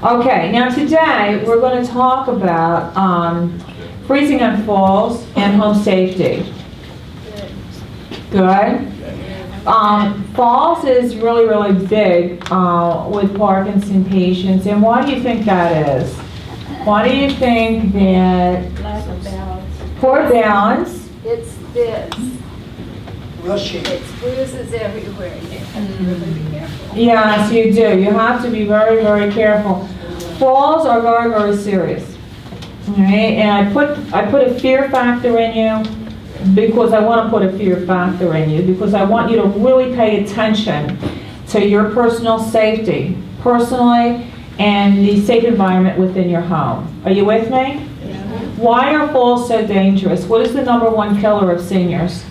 Okay, now today we're going to talk about freezing and falls and home safety. Good. Falls is really, really big with Parkinson patients. And why do you think that is? Why do you think that? Lack of balance. Poor balance. It's this. Rushing. It's bruises everywhere. You have to really be careful. Yes, you do. You have to be very, very careful. Falls are very, very serious. All right, and I put a fear factor in you because I want to put a fear factor in you because I want you to really pay attention to your personal safety, personally, and the safe environment within your home. Are you with me? Yeah. Why are falls so dangerous? What is the #1 killer of seniors?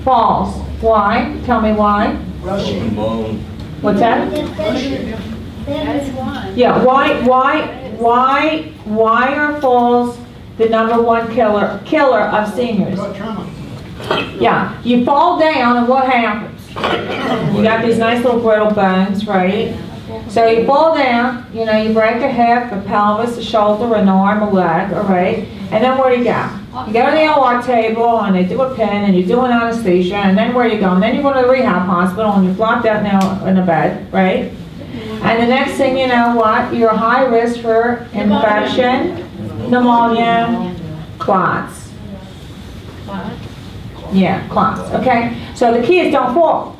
Falls. Why? Tell me why. Rushing. What's that? That's one. Yeah, why are falls the #1 killer of seniors? Trauma. Yeah, you fall down and what happens? You got these nice little brittle bones, right? So you fall down, you know, you break a hip, a pelvis, a shoulder, an arm, a leg, all right? And then where do you go? You go to the OR table and they do a pin and you do an anesthesia and then where you go? And then you go to the rehab hospital and you're flopped out now in a bed, right? And the next thing you know what? You're high risk for infection, pneumonia, clots. Yeah, clots, okay? So the key is don't fall.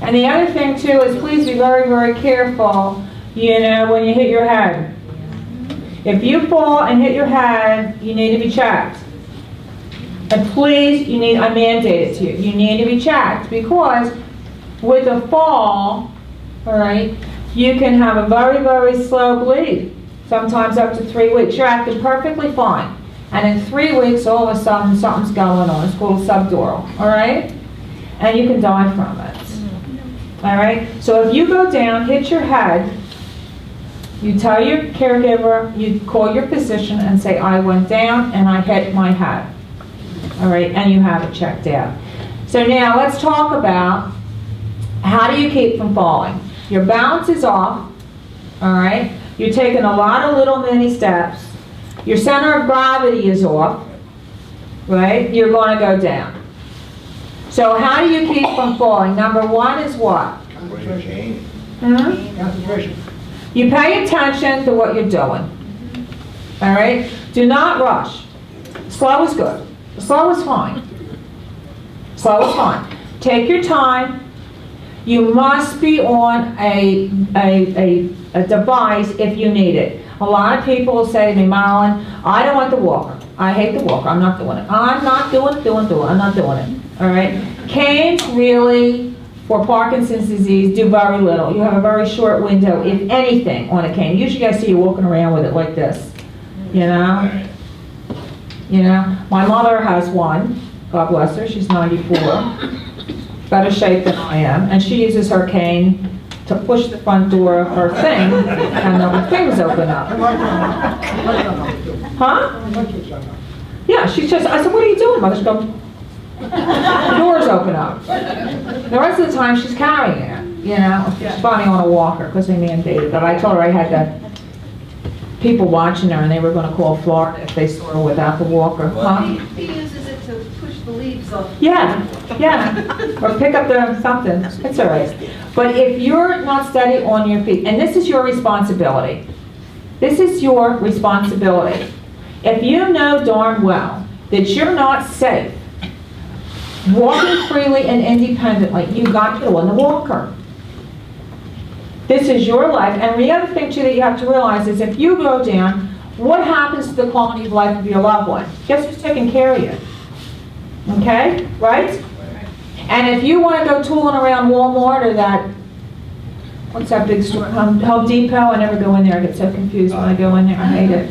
And the other thing too is please be very, very careful, you know, when you hit your head. If you fall and hit your head, you need to be checked. And please, I mandate it to you, you need to be checked because with a fall, all right, you can have a very, very slow bleed, sometimes up to 3 weeks. You're acting perfectly fine. And in 3 weeks, all of a sudden, something's going on. It's called subdural, all right? And you can die from it. All right? So if you go down, hit your head, you tell your caregiver, you call your physician and say, I went down and I hit my head. All right? And you have it checked out. So now let's talk about how do you keep from falling. Your balance is off, all right? You're taking a lot of little mini steps. Your center of gravity is off, right? You're going to go down. So how do you keep from falling? #1 is what? Concentration. Concentration. You pay attention to what you're doing, all right? Do not rush. Slow is good. Slow is fine. Slow is fine. Take your time. You must be on a device if you need it. A lot of people will say to me, Marilyn, I don't want the walker. I hate the walker. I'm not doing it. I'm not doing it. I'm not doing it. All right? Canes really, for Parkinson's disease, do very little. You have a very short window, if anything, on a cane. Usually I see you walking around with it like this. You know? You know? My mother has one. God bless her. She's 94. Better shape than I am, and she uses her cane to push the front door of her thing, and the things open up. Huh? Yeah, she's just, I said, what are you doing, Mother? She goes, the doors open up. The rest of the time, she's carrying it, you know. She's finally on a walker, because they mandated that. I told her I had the people watching her, and they were going to call Florida if they saw her without the walker. Huh? He uses it to push the leaves off. Yeah, or pick up the something, it's all right. But if you're not steady on your feet, and this is your responsibility, this is your responsibility. If you know darn well that you're not safe walking freely and independently, you got to go on the walker. This is your life, and the other thing too that you have to realize is if you go down, what happens to the quality of life of your loved one? Guess who's taking care of you? Okay, right? And if you want to go tooling around Walmart or that, what's that big store, Home Depot, I never go in there, I get so confused when I go in there, I hate it.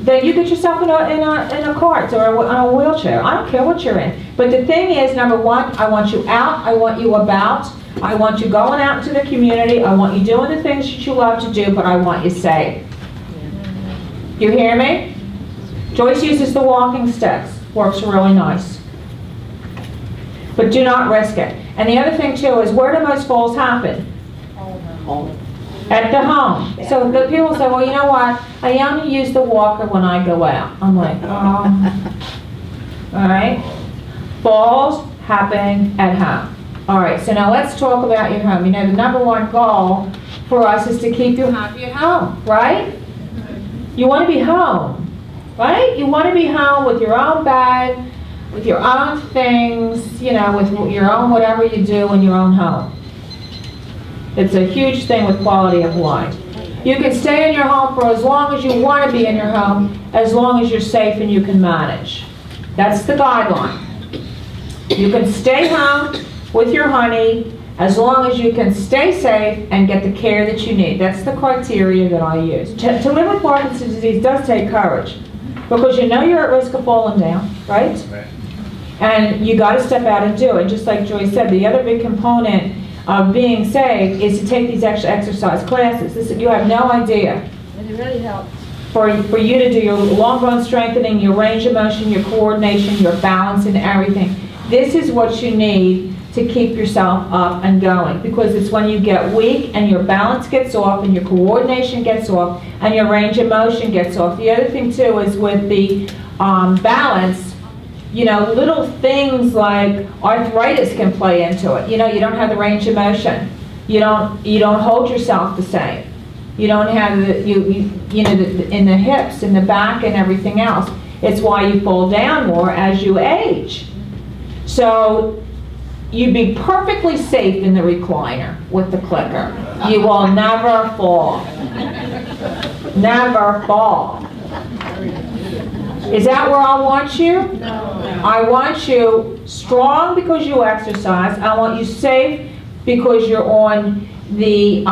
Then you get yourself in a cart or a wheelchair. I don't care what you're in. But the thing is, #1, I want you out, I want you about, I want you going out into the community, I want you doing the things that you love to do, but I want you safe. You hear me? Joyce uses the walking sticks. Works really nice. But do not risk it. And the other thing too is, where do most falls happen? Home. At the home. So the people say, well, you know what? I only use the walker when I go out. I'm like, oh. All right. Falls happen at home. All right, so now let's talk about your home. You know, the number one goal for us is to keep you happy at home, right? You want to be home, right? You want to be home with your own bed, with your own things, you know, with your own whatever you do in your own home. It's a huge thing with quality of life. You can stay in your home for as long as you want to be in your home, as long as you're safe and you can manage. That's the guideline. You can stay home with your honey as long as you can stay safe and get the care that you need. That's the criteria that I use. To live with Parkinson's disease does take courage, because you know you're at risk of falling down, right? And you got to step out and do it. Just like Joy said, the other big component of being safe is to take these extra exercise classes. You have no idea. And it really helps. For you to do your long bone strengthening, your range of motion, your coordination, your balance, and everything. This is what you need to keep yourself up and going, because it's when you get weak and your balance gets off and your coordination gets off and your range of motion gets off. The other thing too is with the balance, you know, little things like arthritis can play into it. You know, you don't have the range of motion. You don't hold yourself the same. You don't have in the hips, in the back, and everything else. It's why you fall down more as you age. So you'd be perfectly safe in the recliner with the clicker. You will never fall. Never fall. Is that where I want you? No. I want you strong because you exercise. I want you safe because you're on the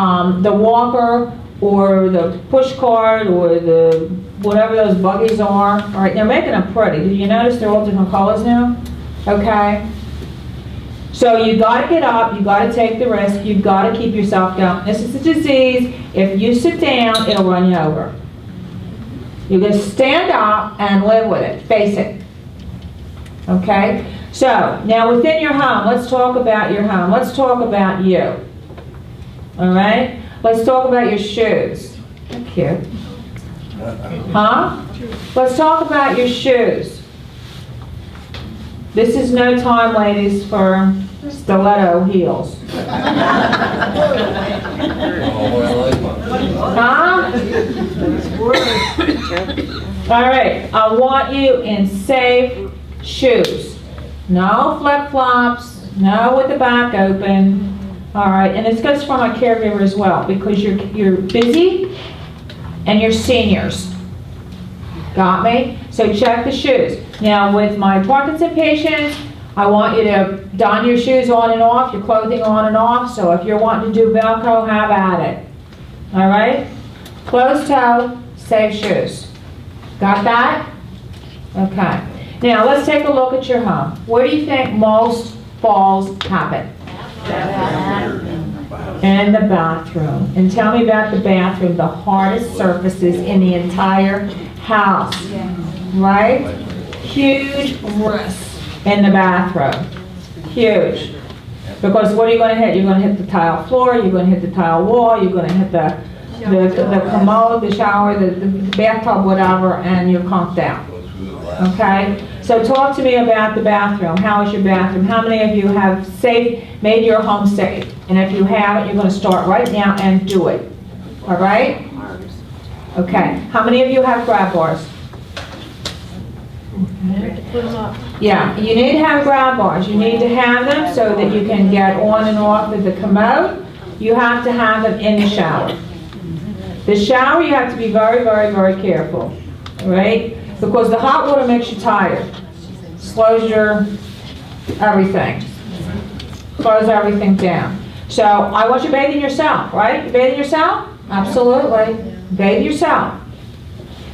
walker or the push cart or the whatever those buggies are. All right, they're making them pretty. Did you notice they're all different colors now? Okay. So you got to get up. You got to take the risk. You've got to keep yourself going. This is a disease. If you sit down, it'll run you over. You just stand up and live with it. Face it. Okay? So, now within your home, let's talk about your home. Let's talk about you. Alright? Let's talk about your shoes. They're cute. Huh? Let's talk about your shoes. This is no time, ladies, for stiletto heels. Huh? All right, I want you in safe shoes. No flip-flops, no with the back open. All right, and this goes for my caregiver as well, because you're busy and you're seniors. Got me? So check the shoes. Now with my Parkinson patients, I want you to don your shoes on and off, your clothing on and off. So if you're wanting to do Velcro, have at it. All right? Closed toe, safe shoes. Got that? Okay. Now let's take a look at your home. Where do you think most falls happen? In the bathroom. And tell me about the bathroom, the hardest surfaces in the entire house. Right? Huge risk in the bathroom. Huge. Because what are you going to hit? You're going to hit the tile floor, you're going to hit the tile wall, you're going to hit the commode, the shower, the bathtub, whatever, and you're conked out. Okay? So talk to me about the bathroom. How is your bathroom? How many of you have made your home safe? And if you haven't, you're going to start right now and do it. All right? Okay. How many of you have grab bars? Yeah, you need to have grab bars. You need to have them so that you can get on and off of the commode. You have to have them in the shower. The shower, you have to be very, very, very careful. All right? Because the hot water makes you tired. Slows your everything. Slows everything down. So I want you bathing yourself, right? You bathing yourself? Absolutely. Bathe yourself.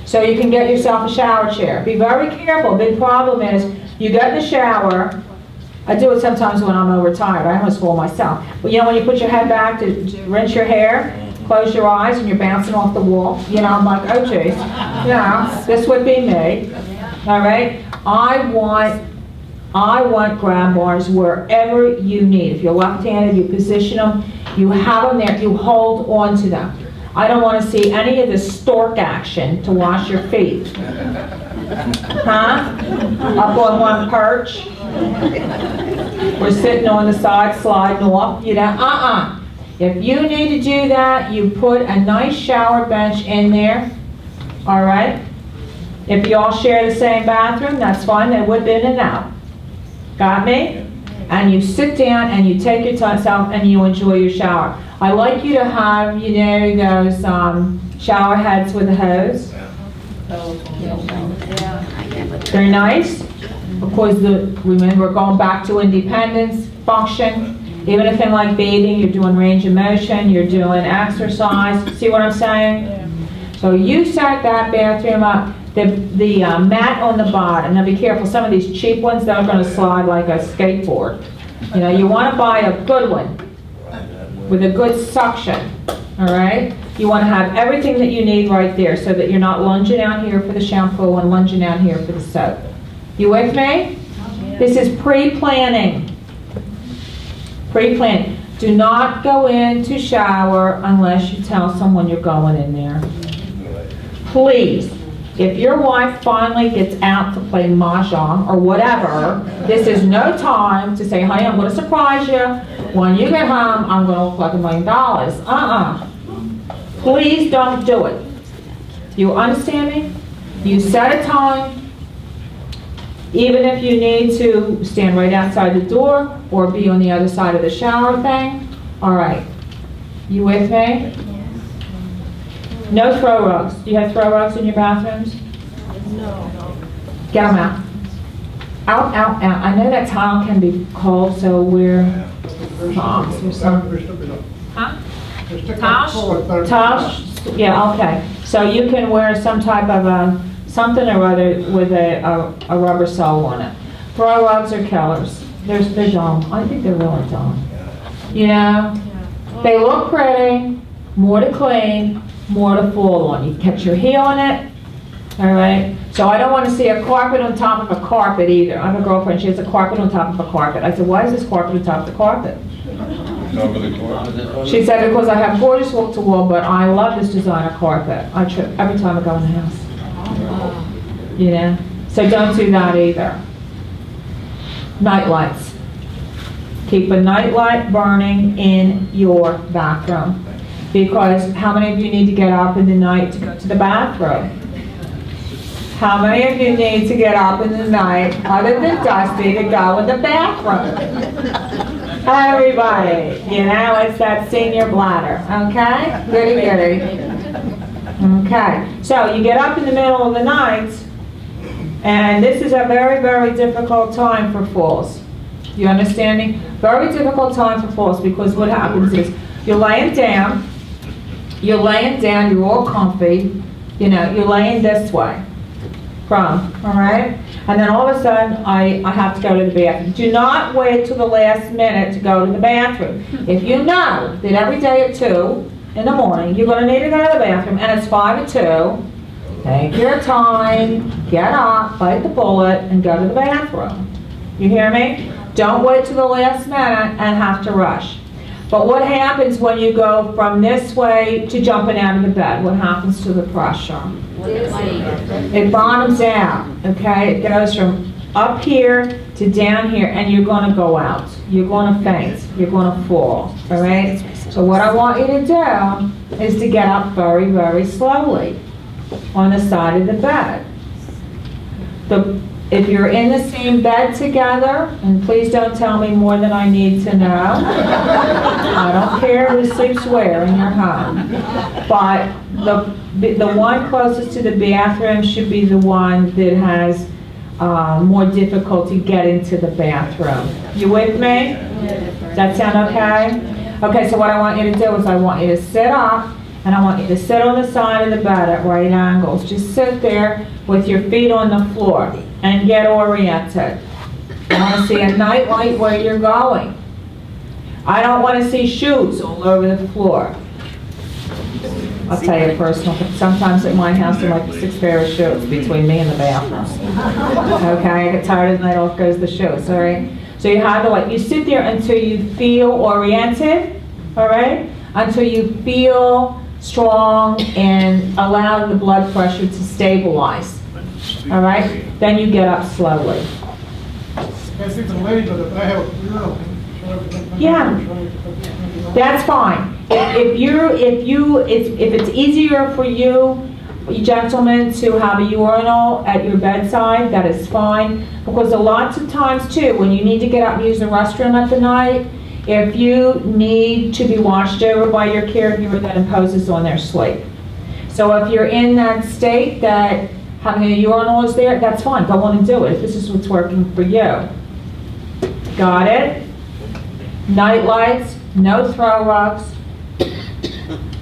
So you can get yourself a shower chair. Be very careful. Big problem is you get in the shower. I do it sometimes when I'm overtired. I almost fall myself. But you know when you put your head back to rinse your hair, close your eyes and you're bouncing off the wall. You know, I'm like, oh geez. You know, this would be me. All right? I want I want grab bars wherever you need. If you're left-handed, you position them, you have them there, you hold on to them. I don't want to see any of the stork action to wash your feet. Huh? Up on one perch. We're sitting on the side sliding off, you know, If you need to do that, you put a nice shower bench in there, all right? If you all share the same bathroom, that's fine, they whip in and out. Got me? And you sit down and you take your time and you enjoy your shower. I like you to have, you know, those shower heads with a hose. They're nice. Of course, remember, we're going back to independence function. Even if in like bathing, you're doing range of motion, you're doing exercise. See what I'm saying? So you set that bathroom up. The mat on the bottom. Now be careful, some of these cheap ones, they're going to slide like a skateboard. You know, you want to buy a good one with a good suction, all right? You want to have everything that you need right there so that you're not lunging out here for the shampoo and lunging out here for the soap. You with me? This is pre-planning. Pre-planning. Do not go in to shower unless you tell someone you're going in there. Please. If your wife finally gets out to play mahjong or whatever, this is no time to say, honey, I'm going to surprise you. When you get home, I'm going to look like $1 million. Please don't do it. You understand me? You set a time, even if you need to stand right outside the door or be on the other side of the shower thing. All right. You with me? No throw rugs. Do you have throw rugs in your bathrooms? No. Get them out. Out, out, out. I know that tile can be cold, so we're socks or something. Huh? Towels? Towels? Yeah, okay. So you can wear some type of something or other with a rubber sole on it. Throw rugs are killers. They're dumb. I think they're really dumb. You know? They look pretty, more to clean, more to fall on. You catch your heel on it, all right? So I don't want to see a carpet on top of a carpet either. I have a girlfriend, she has a carpet on top of a carpet. I said, why is this carpet on top of the carpet? She said, because I have gorgeous wall-to-wall, but I love this designer carpet. I trip every time I go in the house. You know? So don't do that either. Night lights. Keep a night light burning in your bathroom. Because how many of you need to get up in the night to go to the bathroom? How many of you need to get up in the night, other than Dusty, to go in the bathroom? Everybody, you know, it's that senior bladder, okay? Goody goody. Okay, so you get up in the middle of the night, and this is a very, very difficult time for falls. You understanding? Very difficult time for falls, because what happens is you're laying down, you're all comfy, you know, you're laying this way, all right? And then all of a sudden, I have to go to the bathroom. Do not wait till the last minute to go to the bathroom. If you know that every day at 2 in the morning, you're going to need to go to the bathroom, and it's 5 at 2, take your time, get up, bite the bullet, and go to the bathroom. You hear me? Don't wait till the last minute and have to rush. But what happens when you go from this way to jumping out of the bed? What happens to the pressure? It bottoms out, okay? It goes from up here to down here, and you're going to go out. You're going to faint. You're going to fall, all right? So what I want you to do is to get up very, very slowly on the side of the bed. If you're in the same bed together, and please don't tell me more than I need to know. I don't care who sleeps where in your home. But the one closest to the bathroom should be the one that has more difficulty getting to the bathroom. You with me? Does that sound okay? Okay, so what I want you to do is I want you to sit up, and I want you to sit on the side of the bed at right angles. Just sit there with your feet on the floor and get oriented. I want to see a night light where you're going. I don't want to see shoes all over the floor. I'll tell you a personal thing. Sometimes at my house, there might be 6 pair of shoes between me and the bathrooms. Okay, I get tired of the night, off goes the shoes, all right? So you have to you sit there until you feel oriented, all right? Until you feel strong and allow the blood pressure to stabilize, all right? Then you get up slowly. I think the lady, but if I have a girl. Yeah. That's fine. If it's easier for you gentlemen to have a urinal at your bedside, that is fine. Because a lot of times too, when you need to get up and use the restroom at the night, if you need to be watched over by your caregiver, that imposes on their sleep. So if you're in that state that having a urinal is there, that's fine. Go on and do it if this is what's working for you. Got it? Night lights, no throw rugs,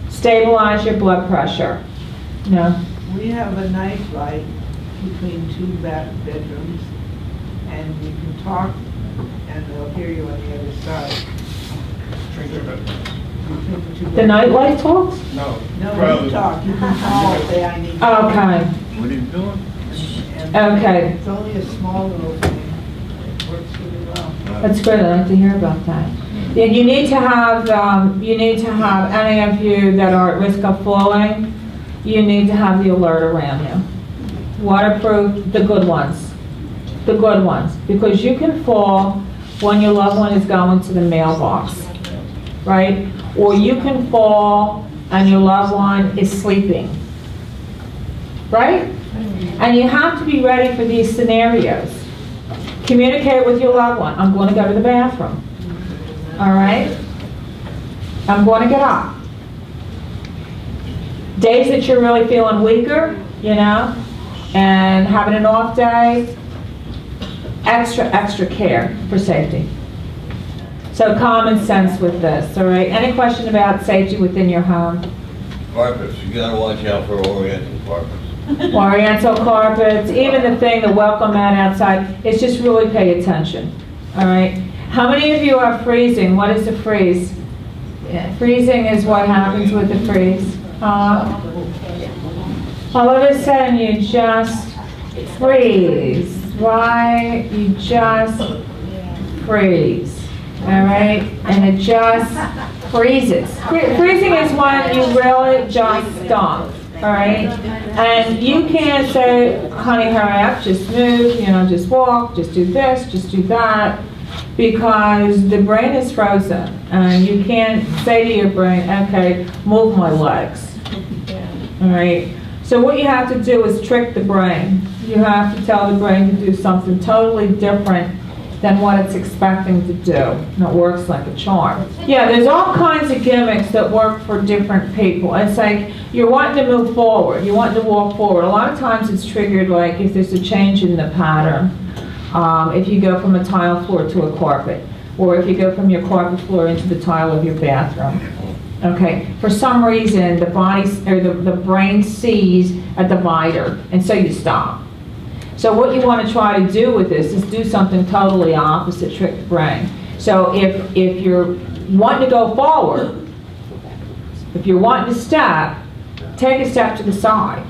stabilize your blood pressure. No. We have a night light between 2 bedrooms, and you can talk, and they'll hear you on the other side. Between the 2 The night light talks? No. No, you talk, you can call and say, I need. Okay, What are you doing? okay. It's only a small little thing, it works really well. That's good, I'd like to hear about that. Yeah, you need to have any of you that are at risk of falling, you need to have the alert around you. Waterproof, the good ones. The good ones. Because you can fall when your loved one is going to the mailbox, right? Or you can fall and your loved one is sleeping, right? And you have to be ready for these scenarios. Communicate with your loved one. I'm going to go to the bathroom. All right? I'm going to get up. Days that you're really feeling weaker, and having an off day, extra care for safety. So common sense with this, all right? Any question about safety within your home? Carpets, you gotta watch out for oriental carpets. Oriental carpets, even the welcome mat outside, it's just really pay attention, all right? How many of you are freezing? What is a freeze? Yeah, freezing is what happens with the freeze. All of a sudden you just freeze, right? You just freeze, all right? And it just freezes. Freezing is when you really just stop. All right, and you can't say, honey, hurry up, just move, just walk, just do this, just do that, because the brain is frozen, and you can't say to your brain, okay, move my legs. All right, so what you have to do is trick the brain. You have to tell the brain to do something totally different than what it's expecting to do, and it works like a charm. Yeah, there's all kinds of gimmicks that work for different people. It's like you're wanting to move forward, you want to walk forward. A lot of times it's triggered like if there's a change in the pattern, if you go from a tile floor to a carpet, or if you go from your carpet floor into the tile of your bathroom. Okay, for some reason the body or the brain sees a divider, and so you stop. So what you want to try to do with this is do something totally opposite, trick the brain. So if you're wanting to go forward, if you're wanting to step, take a step to the side.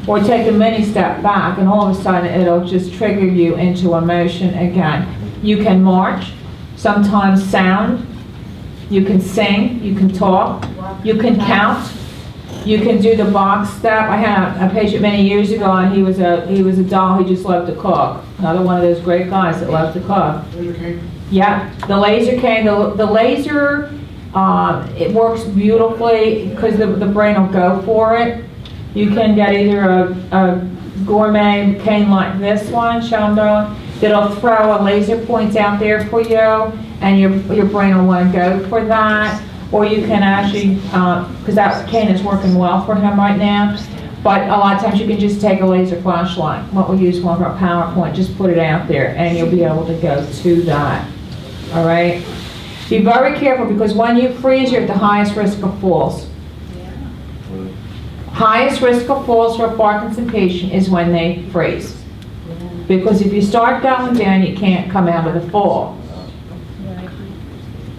Or take a mini step back, and all of a sudden it'll just trigger you into a motion again. You can march, sometimes sound, you can sing, you can talk, you can count. You can do the box step. I had a patient many years ago, and he was a doll. He just loved to cook. Another one of those great guys that loved to cook. Laser cane? Yeah, the laser cane. The laser, it works beautifully because the brain will go for it. You can get either a gourmet cane like this one, show them darling, that'll throw a laser point out there for you, and your brain will want to go for that. Or you can actually, because that cane is working well for him right now, but a lot of times you can just take a laser flashlight, what we use for our PowerPoint, just put it out there, and you'll be able to go to that, all right? Be very careful, because when you freeze, you're at the highest risk of falls. Highest risk of falls for a Parkinson patient is when they freeze. Because if you start going down, you can't come out of the fall.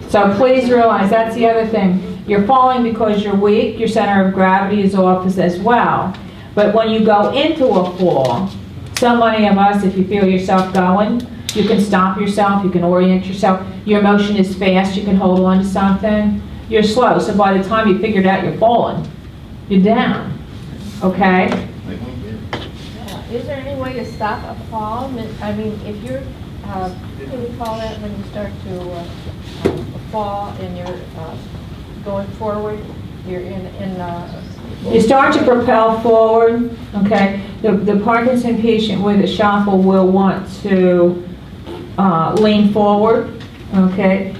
So please realize that's the other thing. You're falling because you're weak, your center of gravity is off as well. But when you go into a fall, so many of us, if you feel yourself going, you can stop yourself, you can orient yourself. Your motion is fast, you can hold on to something. You're slow, so by the time you figured out you're falling, you're down, okay? Is there any way to stop a fall? I mean, if you're, what do we call that when you start to fall and you're going forward? You're You start to propel forward, okay? The Parkinson patient with a shuffle will want to lean forward, okay?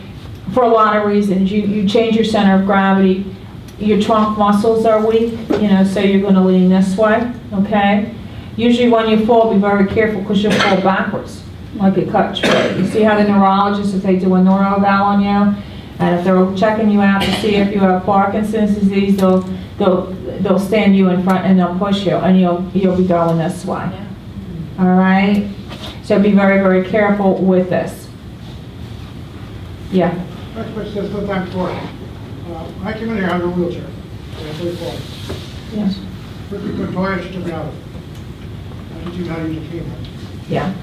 For a lot of reasons. You change your center of gravity. Your trunk muscles are weak, so you're going to lean this way, okay? Usually when you fall, be very careful because you'll fall backwards, like a cut tree. You see how the neurologists, if they do a neuroeval on you, and if they're checking you out to see if you have Parkinson's disease, they'll stand you in front and they'll push you, and you'll be going this way. Yeah. All right? So be very, very careful with this. Yeah. Next question says, no time for it. I came in here under a wheelchair. I had 34. Yes. First we put Toya, she took me out of it. I didn't even know how to use a cane. Yeah.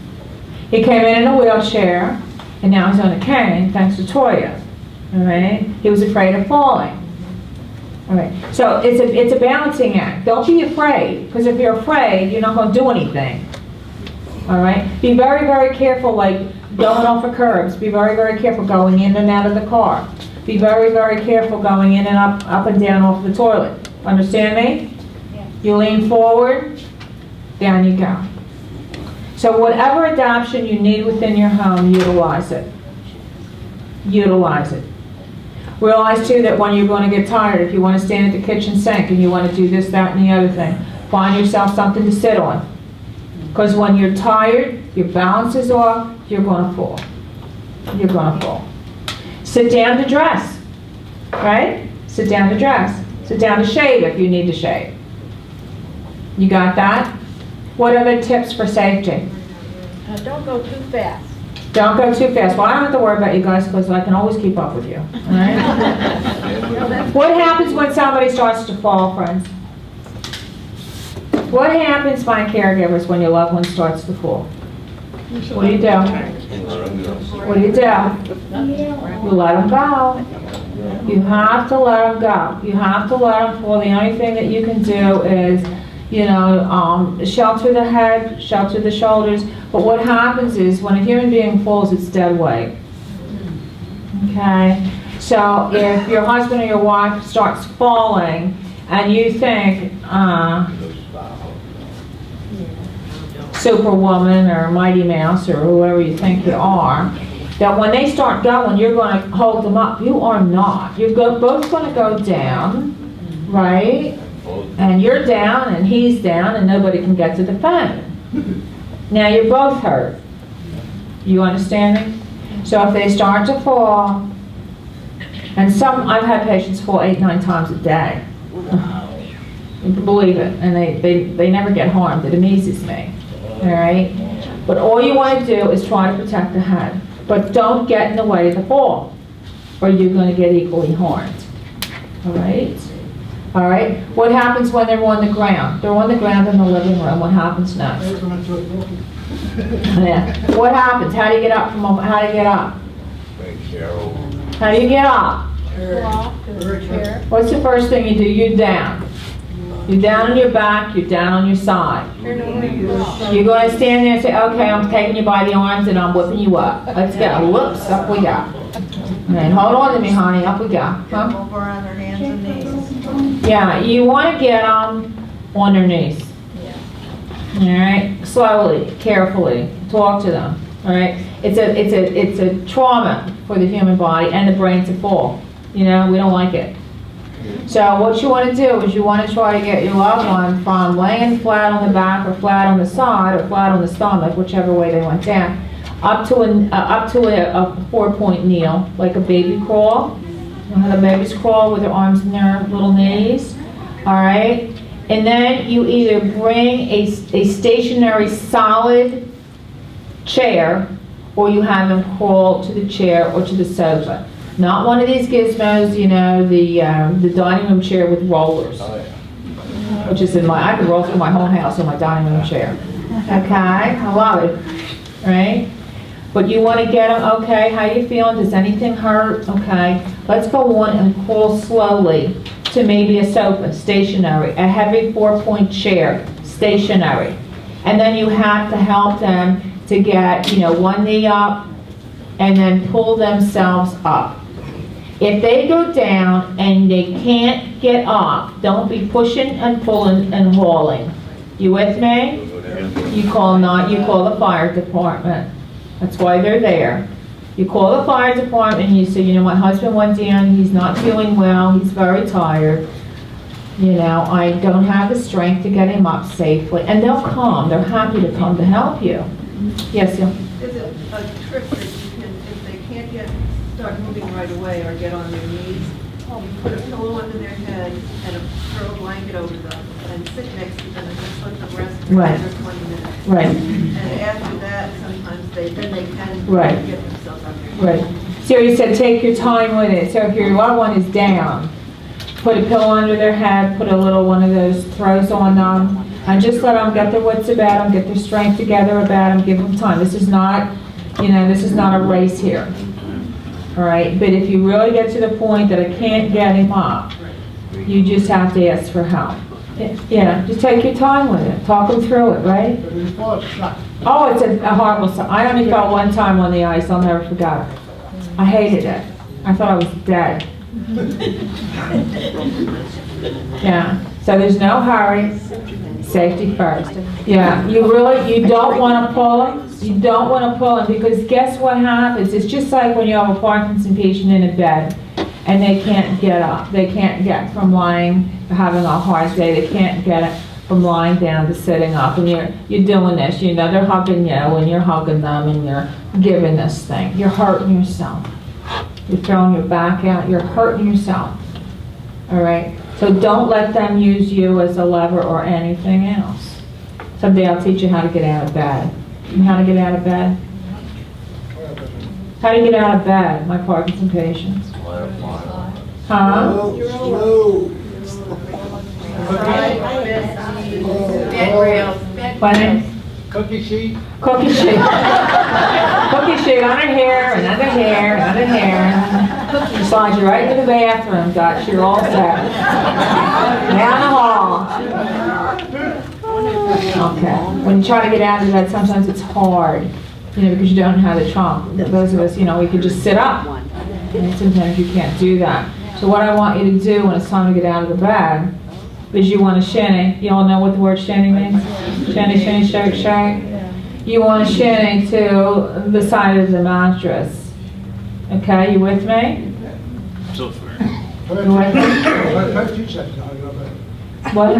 He came in a wheelchair, and now he's on a cane, thanks to Toya. All right? He was afraid of falling. All right. So it's a balancing act. Don't be afraid, because if you're afraid, you're not going to do anything. All right? Be very, very careful, like going off of curbs. Be very, very careful going in and out of the car. Be very, very careful going in and up and down off the toilet. Understand me? Yeah. You lean forward, down you go. So whatever adoption you need within your home, utilize it. Utilize it. Realize too that when you're going to get tired, if you want to stand at the kitchen sink and you want to do this, that, and the other thing, find yourself something to sit on. Because when you're tired, your balance is off, you're going to fall. You're going to fall. Sit down to dress, right? Sit down to dress. Sit down to shave if you need to shave. You got that? What other tips for safety? Don't go too fast. Don't go too fast. Well, I don't have to worry about you guys because I can always keep up with you. All right? What happens when somebody starts to fall, friends? What happens, my caregivers, when your loved one starts to fall? What do you do? What do you do? You let them go. You have to let them go. You have to let them fall. The only thing that you can do is, shelter the head, shelter the shoulders. But what happens is when a human being falls, it's dead weight. Okay? So if your husband or your wife starts falling and you think, Superwoman or Mighty Mouse or whoever you think you are, that when they start going, you're going to hold them up. You are not. You're both going to go down, right? And you're down and he's down and nobody can get to the phone. Now you're both hurt. You understand me? So if they start to fall, and I've had patients fall 8-9 times a day. Believe it, and they never get harmed. It amazes me. All right? But all you want to do is try to protect the head. But don't get in the way of the fall, or you're going to get equally harmed. All right? All right? What happens when they're on the ground? They're on the ground in the living room. What happens next? Yeah. What happens? How do you get up from? How do you get up? How do you get up? Walk to the chair. What's the first thing you do? You're down. You're down on your back. You're down on your side. Turn over and walk. You're going to stand there and say, okay, I'm taking you by the arms and I'm whipping you up. Let's go. Whoops, up we go. And hold on to me, honey. Up we go. Huh? Over on their hands and knees. Yeah, you want to get them on their knees. All right, slowly, carefully, talk to them. All right, it's a trauma for the human body and the brain to fall. We don't like it. So what you want to do is you want to try to get your loved one from laying flat on the back or flat on the side or flat on the stomach, whichever way they went down, up to a 4-point kneel, like a baby crawl. You know how the babies crawl with their arms in their little knees. All right. And then you either bring a stationary solid chair or you have them crawl to the chair or to the sofa. Not one of these gizmos, you know, the dining room chair with rollers, Oh, yeah. which is I could roll through my whole house in my dining room chair. Okay, I love it, right? But you want to get them, okay, how you feeling? Does anything hurt? Okay, let's go on and pull slowly to maybe a sofa, stationary, a heavy 4-point chair, stationary. And then you have to help them to get, you know, one knee up and then pull themselves up. If they go down and they can't get up, don't be pushing and pulling and hauling. You with me? You call the fire department. That's why they're there. You call the fire department and you say, you know, my husband went down, he's not feeling well, he's very tired. You know, I don't have the strength to get him up safely. And they'll come, they're happy to come to help you. Yes, yeah. Is it a trick that you can, if they can't start moving right away or get on their knees, you put a pillow under their head and throw a blanket over them and sit next to them and just let them rest for Right. 10 or 20 minutes. Right, And after that, sometimes they can Right. get themselves on their feet. right. So you said take your time with it. So if your loved one is down, put a pillow under their head, put a little one of those throws on them, and just let them get their wits about them, get their strength together about them, give them time. This is not, you know, this is not a race here. All right, but if you really get to the point that I can't get him up, you just have to ask for help. Yeah, just take your time with it, talk them through it, right? But it's all shot. Oh, it's a horrible sign. I only fell one time on the ice, I'll never forget it. I hated it. I thought I was dead. Yeah, so there's no hurry, safety first. Yeah, you don't want to pull them. You don't want to pull them because guess what happens? It's just like when you have a Parkinson patient in a bed and they can't get up. They can't get from lying, having a hard day. They can't get it from lying down to sitting up. And you're doing this. You know, they're hugging you and you're hugging them and you're giving this thing. You're hurting yourself. You're throwing your back out. You're hurting yourself. All right? So don't let them use you as a lever or anything else. Someday I'll teach you how to get out of bed. You know how to get out of bed? How do you get out of bed, my Parkinson patients? Huh? Slow. Bed rails. What? Cookie sheet. Cookie sheet. Cookie sheet under here, another here, another here. You slide you right into the bathroom, Dutch. You're all set. Down the hall. Okay. When you try to get out of bed, sometimes it's hard, you know, because you don't have the trunk. Those of us, you know, we could just sit up. And sometimes you can't do that. So what I want you to do when it's time to get out of the bed is you want to shinny. You all know what the word shinny means? Shinny, shinny, shake, shake. You want to shinny to the side of the mattress. Okay, you with me? You with me? What?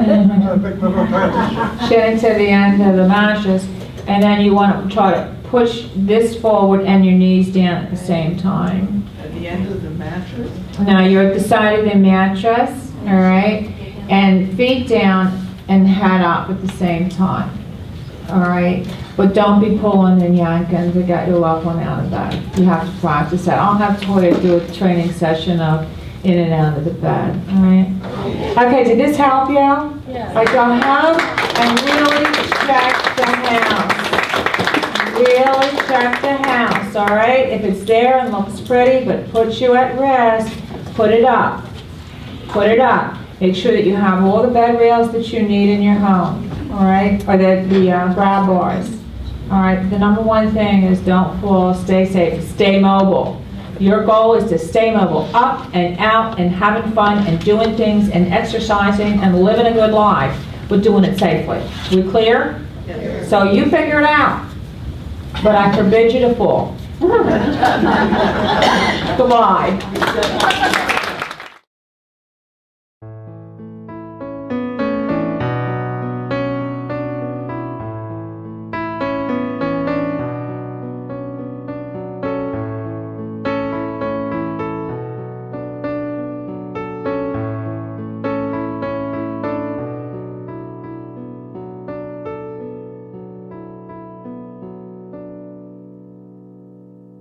Shinny to the end of the mattress, and then you want to try to push this forward and your knees down at the same time. At the end of the mattress? Now you're at the side of the mattress, all right? And feet down and head up at the same time, all right? But don't be pulling and yanking to get your loved one out of bed. You have to practice that. I'll have Toya do a training session of in and out of the bed, all right? Okay, did this help you? Yeah. Like go home and really check the house. Really check the house, all right? If it's there and looks pretty but puts you at rest, put it up. Put it up. Make sure that you have all the bed rails that you need in your home, all right? Or the grab bars. All right, the number one thing is don't fall, stay safe, stay mobile. Your goal is to stay mobile, up and out and having fun and doing things and exercising and living a good life, but doing it safely. We clear? Yes. So you figure it out. But I forbid you to fall. Goodbye.